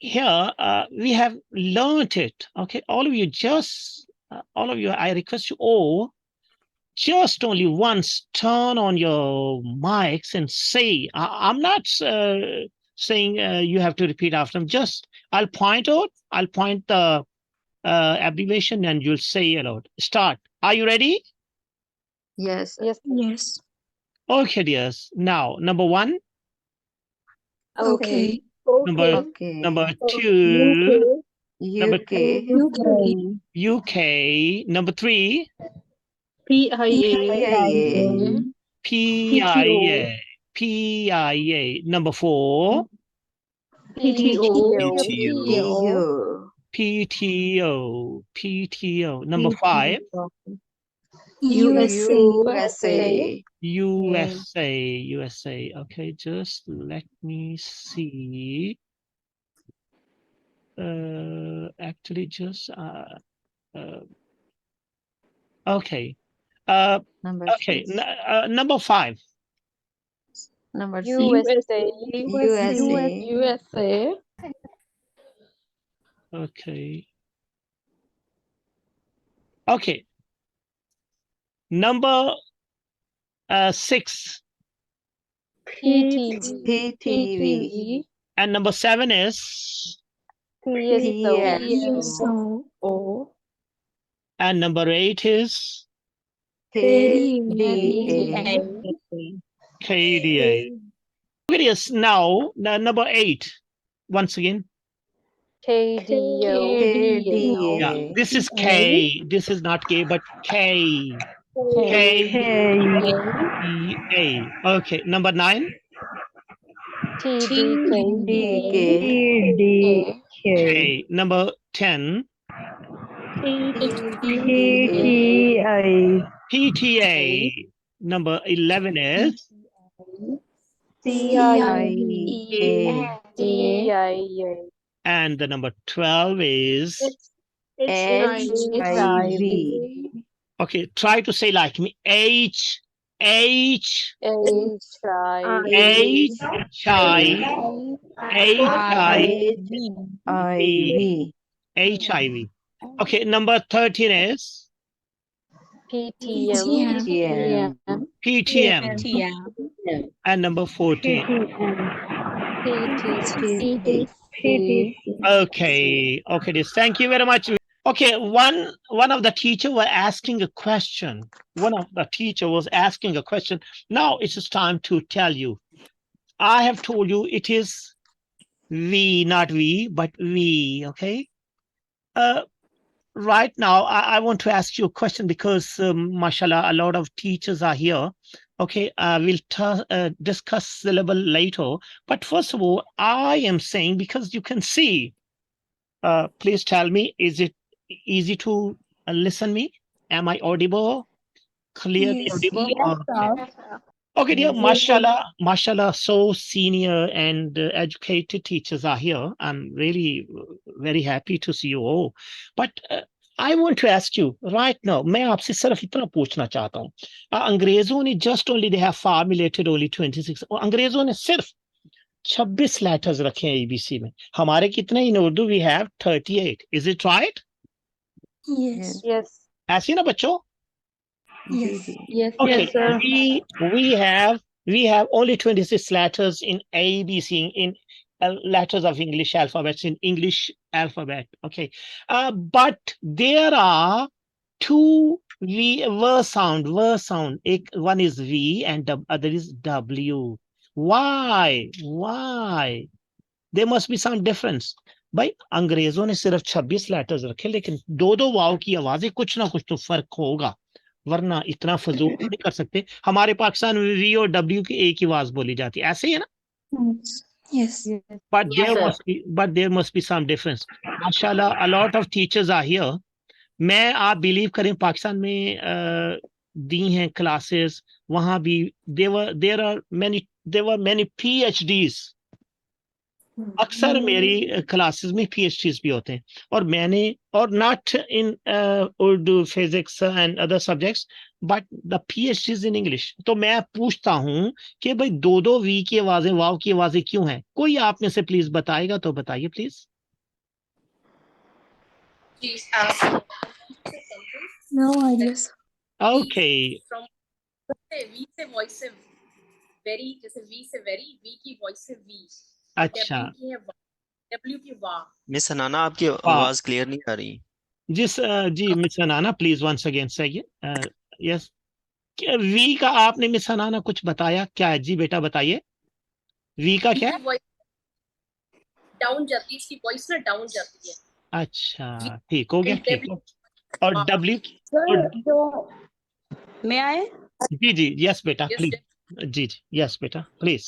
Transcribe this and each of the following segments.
here we have learned it. Okay, all of you, I request you all, just only once turn on your mics and say, I'm not saying you have to repeat after them. Just I'll point the abbreviation and you'll say aloud. Start. Are you ready? Yes. Yes. Okay, dears. Now, number one. Okay. Number two. UK. UK. Number three. PIA. PIA. Number four. PTO. Number five. USA. Okay, just let me see. Actually, just okay. Okay. Number five. Number USA. Okay. Okay. Number 6. PTV. And number 7 is. PSO. And number 8 is. KDA. KDA. Okay, yes. Now, number 8. Once again. KDA. Yeah, this is K. This is not K, but K. KDA. Okay, number 9. TDK. Okay, number 10. PTA. Number 11 is. CIA. And the number 12 is. HIV. Okay, try to say like me. HIV. Okay, number 13 is. PTM. And number 14. Okay, this. Thank you very much. Okay, one of the teacher was asking a question. Now it is time to tell you. I have told you it is we, not we, but we. Okay. Right now, I want to ask you a question because, mashallah, a lot of teachers are here. Okay, we'll discuss syllable later. But first of all, I am saying, because you can see, please tell me, is it easy to listen me? Am I audible? Clearly audible? Okay, dear, mashallah, so senior and educated teachers are here. I'm really very happy to see you all. But I want to ask you right now, मैं आपसे सिर्फ इतना पूछना चाहता हूँ. अंग्रेजों ने just only they have formulated only 26. और अंग्रेजों ने सिर्फ 26 letters रखे हैं ABC में. हमारे कितने in Urdu we have 38. Is it right? Yes. ऐसे ना बच्चों? Yes. Okay, we have only 26 letters in ABC, in letters of English alphabets, in English alphabet. Okay, but there are 2 verse sound. One is V and the other is W. Why? There must be some difference. भाई अंग्रेजों ने सिर्फ 26 letters रखे, लेकिन दो वाव की आवाजें कुछ ना कुछ तो फर्क होगा, वरना इतना फजूल नहीं कर सकते. हमारे पाकिस्तान में वी और डब्ल्यू की एक ही आवाज बोली जाती है, ऐसे ही है ना? Yes. But there must be some difference. माशाल्लाह, a lot of teachers are here. मैं आप बिलीव करें, पाकिस्तान में दी हैं क्लासेस, वहां भी there were many PhDs अक्सर मेरी क्लासेस में पीएचडीज भी होते हैं, और मैंने, और not in Urdu, physics and other subjects, but the PhDs in English. तो मैं पूछता हूं कि भाई दो दो वी की आवाजें, वाव की आवाजें क्यों हैं? कोई आप में से प्लीज बताएगा तो बताइए please. No ideas. Okay, from V से वॉइसिव, वेरी, जैसे वी से वेरी, वी की वॉइसिव वी, अच्छा, डब्ल्यू की है, डब्ल्यू की वाह। मिस हनाना आपकी वाह, आवाज क्लियर नहीं आ रही। जिस जी मिस हनाना प्लीज वंस अगेन से, यस। वी का आपने मिस हनाना कुछ बताया क्या है जी? बेटा बताइए, वी का क्या है? वॉइस डाउन जाती है, इसकी वॉइस ना डाउन जाती है। अच्छा, ठीक हो गया, ठीक डब्ल्यू, हो। और डब्ल्यू की, और सर जो मैं आए, जी जी, यस बेटा यस, प्लीज, जी जी, यस बेटा प्लीज।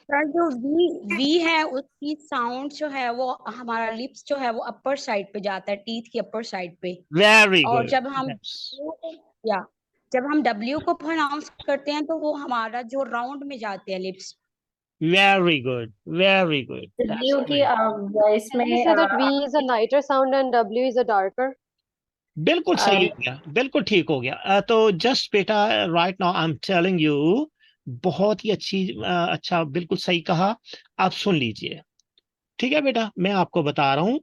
सर जो वी है उसकी साउंड जो है वो हमारा लिप्स जो है वो अपर साइड पे जाता है, टीथ की अपर साइड पे। वेरी और गुड, या जब हम डब्ल्यू को प्रोनाउंस करते हैं तो वो हमारा जो राउंड में जाते हैं lips. Very good, very good, that's W की ग्रेट। वॉइस Can we में say that V is a lighter sound and W is a darker? बिल्कुल सही हो गया, बिल्कुल ठीक हो गया। तो जस्ट बेटा, right now I am telling you, बहुत ही अच्छी, अच्छा, बिल्कुल सही कहा। आप सुन लीजिए, ठीक है बेटा, मैं आपको बता रहा हूं।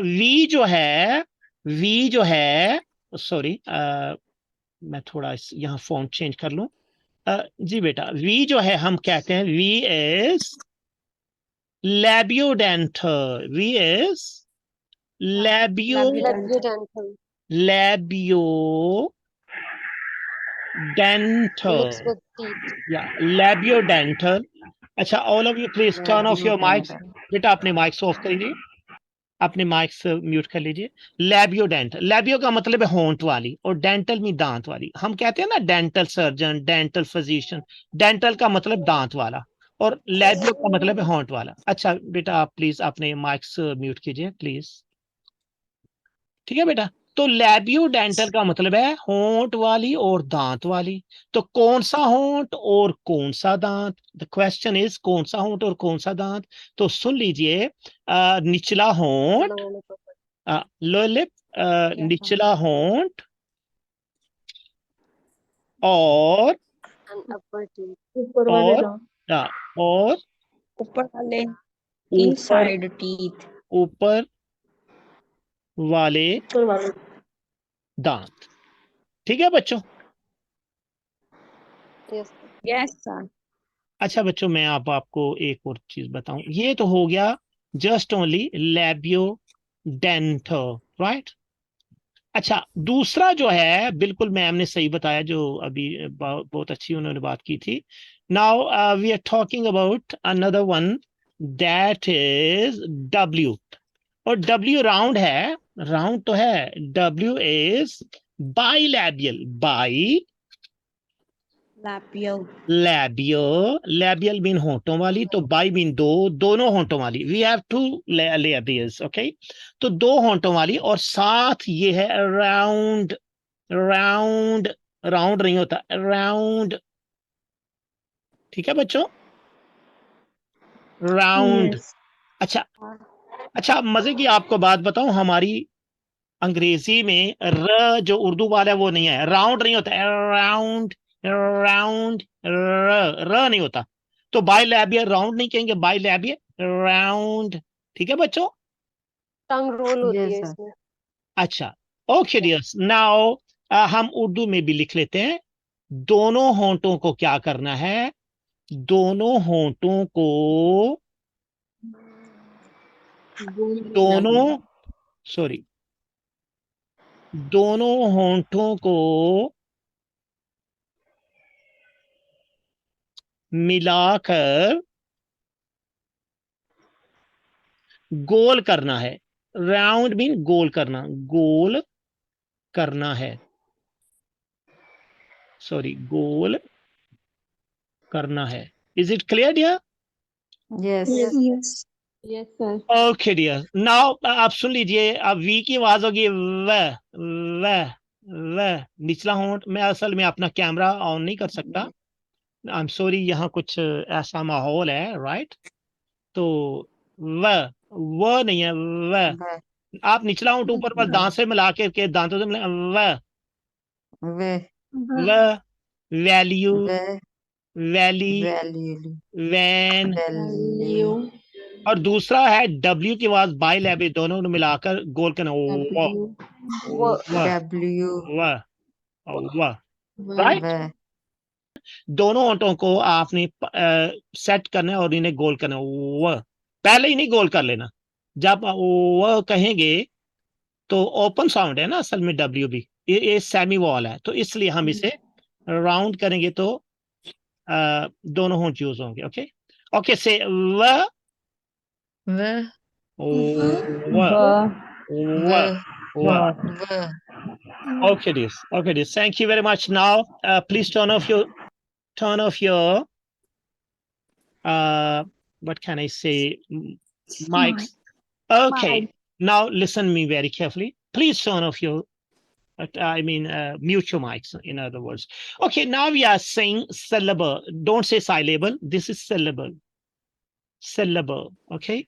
वी जो है, वी जो है, सॉरी, मैं थोड़ा यहाँ फॉन्ट चेंज कर लूं। जी बेटा, वी जो है हम कहते हैं V is labiodental, V is labio Labiodental. labiodental, Lips with teeth. या labiodental। अच्छा, all of you please turn off your mics. बेटा अपने माइक्स ऑफ कर लीजिए, अपने माइक्स म्यूट कर लीजिए। लैबियो डेंटल, लैबियो का मतलब है होंठ वाली, और डेंटल में दांत वाली। हम कहते हैं ना dental surgeon, dental physician. Dental का मतलब दांत वाला, और लैबियो का मतलब है होंठ वाला। अच्छा बेटा, आप प्लीज अपने माइक्स म्यूट कीजिए प्लीज, ठीक है बेटा। तो लैबियो डेंटल का मतलब है होंठ वाली और दांत वाली। तो कौन सा होंठ और कौन सा दांत? द क्वेश्चन इज कौन सा होंठ और कौन सा दांत? तो सुन लीजिए, निचला होंठ, Lower lip. लोअर लिप, निचला होंठ, और And upper teeth. ऊपर वाले और दांत। और ऊपर वाले ऊपर, इनसाइड टीथ। ऊपर वाले ऊपर वाले। दांत। ठीक है बच्चों? Yes. Yes sir. अच्छा बच्चों, मैं आपको एक और चीज बताऊं। ये तो हो गया जस्ट ओनली लैबियो डेंटल, राइट। अच्छा, दूसरा जो है, बिल्कुल मैम ने सही बताया, जो अभी बहुत अच्छी उन्होंने बात की थी। Now we are talking about another one, that is W. और डब्ल्यू राउंड है, राउंड तो है। W is bilabial, bi labial. Labial, labial mean होंठों वाली, तो बाई मीन दो, दोनों होंठों वाली। We have two labials, okay. तो दो होंठों वाली, और साथ ये है राउंड, राउंड, राउंड नहीं होता, राउंड, ठीक है बच्चों, राउंड। Yes. अच्छा, अच्छा, मजे की आपको बात बताऊं, हमारी अंग्रेजी में र जो उर्दू वाला है वो नहीं है, राउंड नहीं होता, राउंड, राउंड, र नहीं होता। तो बाई लैबियर राउंड नहीं कहेंगे, बाई लैबियर राउंड, ठीक है बच्चों? Tongue roll होती है इसमें. अच्छा, ओके डियर्स, नाउ हम उर्दू में भी लिख लेते हैं। दोनों होंठों को क्या करना है? दोनों होंठों को, दोनों, सॉरी, दोनों होंठों को मिलाकर गोल करना है। राउंड मीन गोल करना, गोल करना है, सॉरी, गोल करना है। Is it clear dear? Yes. Yes. Yes, sir. Okay dear, now आप सुन लीजिए। अब वी की आवाज होगी व, व, व, निचला होंठ। मैं असल में अपना कैमरा ऑन नहीं कर सकता, आई एम सॉरी, यहाँ कुछ ऐसा माहौल है, राइट। तो वो नहीं है व। आप निचला होंठ ऊपर पर दांत से मिला के दांतों से मिला व वैल्यू वैली वैन। और दूसरा है डब्ल्यू की आवाज बाई लैब दोनों को मिलाकर गोल करना व व राइट। दोनों होंठों को आपने सेट करना है और इन्हें गोल करना व। पहले ही नहीं गोल कर लेना, जब व कहेंगे तो ओपन साउंड है ना असल में डब्ल्यू भी, ये सेमी वॉल है, तो इसलिए हम इसे राउंड करेंगे तो दोनों होंठ यूज होंगे। ओके ओके से व Okay, this. Okay, this. Thank you very much. Now, please turn off your what can I say, mics. Okay. Now listen me very carefully. Please turn off your mute your mics, in other words. Okay, now we are saying syllable. Don't say syllable. This is syllable. Syllable. Okay.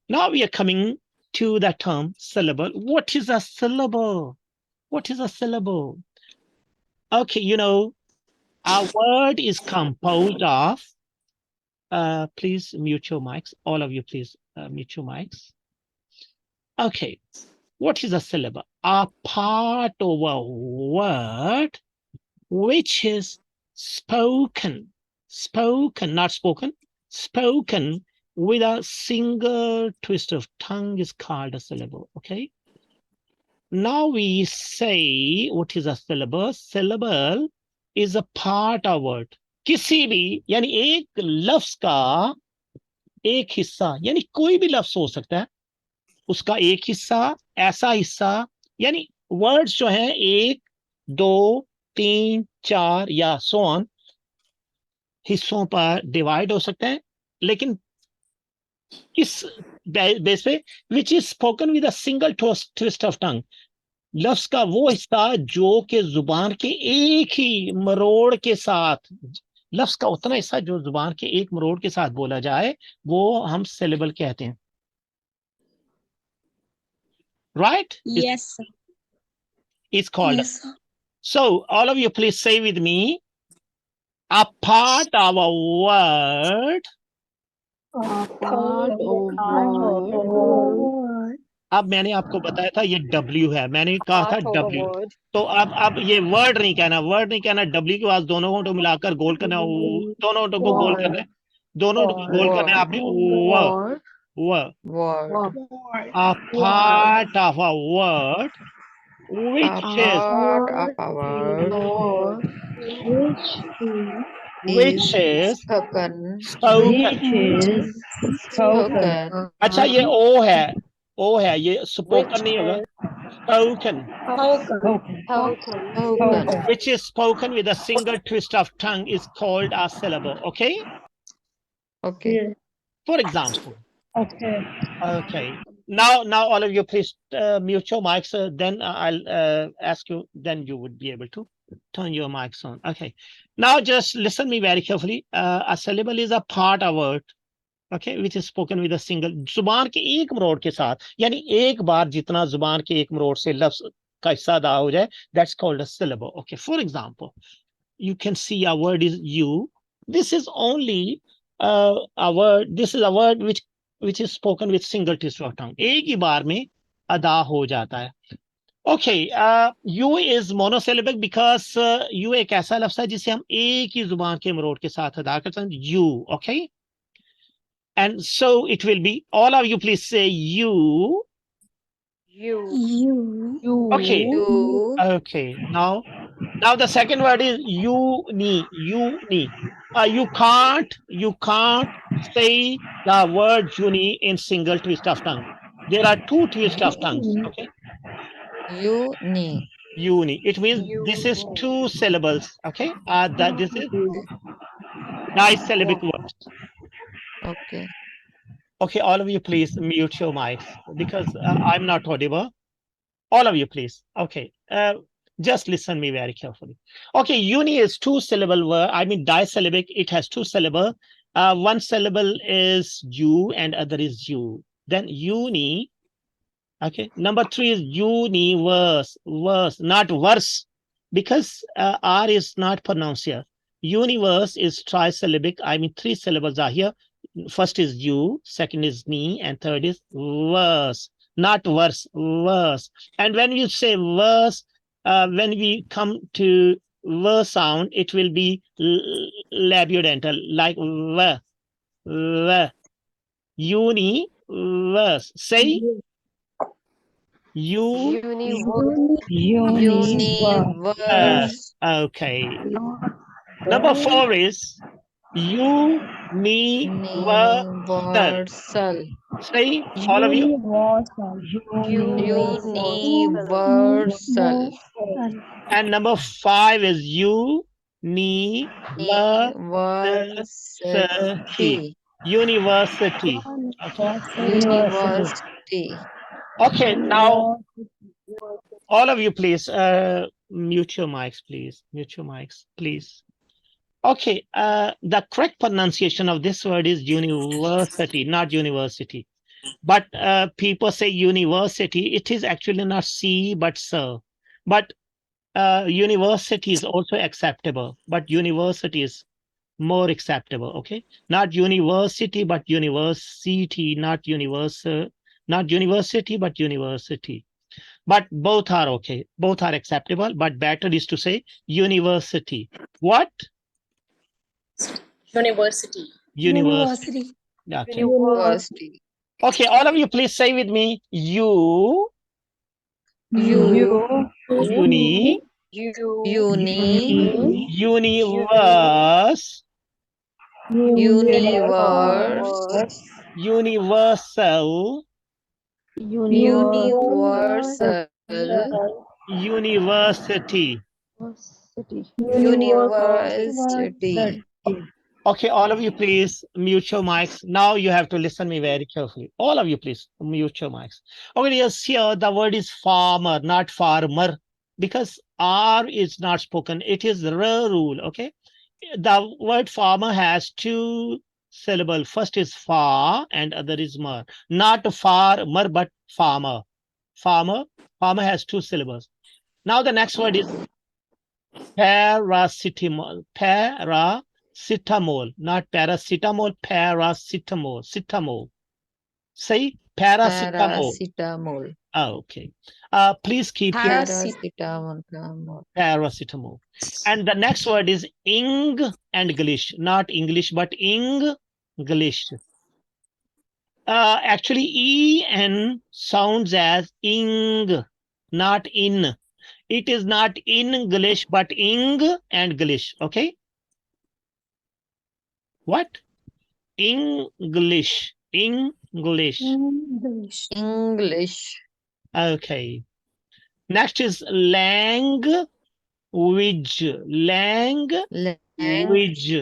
Now we are coming to the term syllable. What is a syllable? What is a syllable? Okay, you know, our word is composed of, please mute your mics. All of you, please mute your mics. Okay, what is a syllable? A part of a word which is spoken, not spoken, spoken with a single twist of tongue is called a syllable. Okay. Now we say what is a syllable? Syllable is a part of word. किसी भी यानी एक लफ्ज का एक हिस्सा, यानी कोई भी लफ्ज हो सकता है, उसका एक हिस्सा, ऐसा हिस्सा, यानी वर्ड्स जो हैं 1 2 3 4 या सो ऑन हिस्सों पर डिवाइड हो सकते हैं, लेकिन इस बेस पे which is spoken with a single twist of tongue, लफ्ज का वो हिस्सा जो कि जुबान के एक ही मरोड़ के साथ, लफ्ज का उतना हिस्सा जो जुबान के एक मरोड़ के साथ बोला जाए, वो हम सिलेबल कहते हैं। Right? Yes, sir. It's called. Yes, sir. So all of you please say with me, a part of a word. अब मैंने आपको बताया था ये W है, मैंने कहा था W, तो अब ये वर्ड नहीं कहना, W के बाद दोनों होंठों मिलाकर गोल करना, दोनों होंठों को गोल करना है, दोनों होंठों को गोल करना है आपने a part of a word which is spoken. अच्छा ये ओ है, ये स्पोकन नहीं होगा, spoken. Which is spoken with a single twist of tongue is called a syllable. Okay. For example. Okay. Now all of you please mute your mics. Then I'll ask you. Then you would be able to turn your mics on. Okay. Now just listen me very carefully. A syllable is a part of a word. Okay, which is spoken with a single, जुबान के एक मरोड़ के साथ, यानी एक बार जितना जुबान के एक मरोड़ से लफ्ज का हिस्सा अदा हो जाए, that's called a syllable. Okay, for example, you can see a word is you. This is only a word. This is a word which is spoken with single twist of tongue. एक ही बार में अदा हो जाता है. Okay, you is monosyllabic because you एक ऐसा लफ्ज है जिसे हम एक ही जुबान के मरोड़ के साथ अदा करते हैं. You, okay. And so it will be, all of you please say you. Okay. Okay. Now the second word is uni. You can't say the word uni in single twist of tongue. There are 2 twists of tongues. Okay. Uni. It means this is 2 syllables. Okay. That this is disyllabic words. Okay, all of you please mute your mics because I'm not audible. All of you please. Okay, just listen me very carefully. Okay, uni is 2 syllable word. I mean disyllabic. It has 2 syllables. One syllable is you and other is you. Then uni. Okay. Number 3 is universe, verse, not verse, because R is not pronounced here. Universe is trisyllabic. I mean, 3 syllables are here. First is you, second is me, and third is verse, not verse, verse. And when you say verse, when we come to verse sound, it will be labiodental, like v, universe. Say you. Universe. Okay. Number 4 is universal. Universal. Say, all of you. Universal. And number 5 is university. University. University. Okay. University. Okay. Now, all of you, please mute your mics, please. Mute your mics, please. Okay. The correct pronunciation of this word is university, not university. But people say university. It is actually not C, but sir. But university is also acceptable, but university is more acceptable. Okay, not university, but university, not not university, but university. But both are okay. Both are acceptable, but better is to say university. What? University. University. Okay. University. Okay, all of you, please say with me. Uni. Uni. Universe. Universe. Universal. Universal. University. University. Okay, all of you, please mute your mics. Now you have to listen me very carefully. All of you, please mute your mics. Okay, yes, here the word is farmer, not farmer, because R is not spoken. It is the rule. Okay, the word farmer has 2 syllables. First is far and other is mer. Not farmer, but farmer. Farmer. Farmer has 2 syllables. Now the next word is paracetamol. Paracetamol, not paracetamol, paracetamol. Cetamol. Say paracetamol. Paracetamol. Okay. Please keep your paracetamol. And the next word is English, not English, but English. Actually, en sounds as ing, not in. It is not English, but English. Okay. What? English. Okay. Next is language.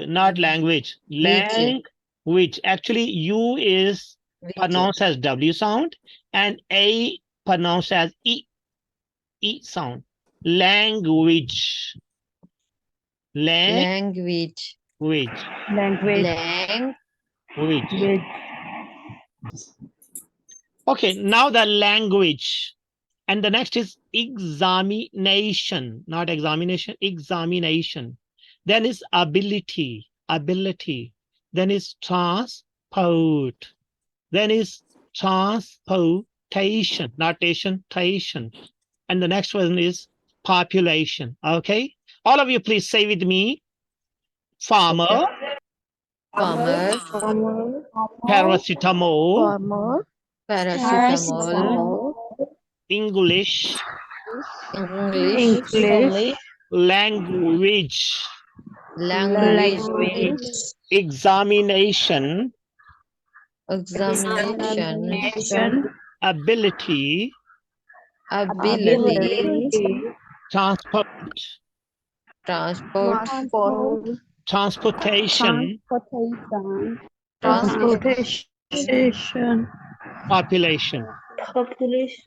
Not language. Language. Actually, U is pronounced as W sound and A pronounced as E sound. Language. Language. Okay, now the language. And the next is examination, not examination, examination. Then is ability. Then is transport. Then is transportation, not tation. And the next one is population. Okay, all of you, please say with me. Farmer. Paracetamol. English. Language. Examination. Ability. Transport. Transportation. Population.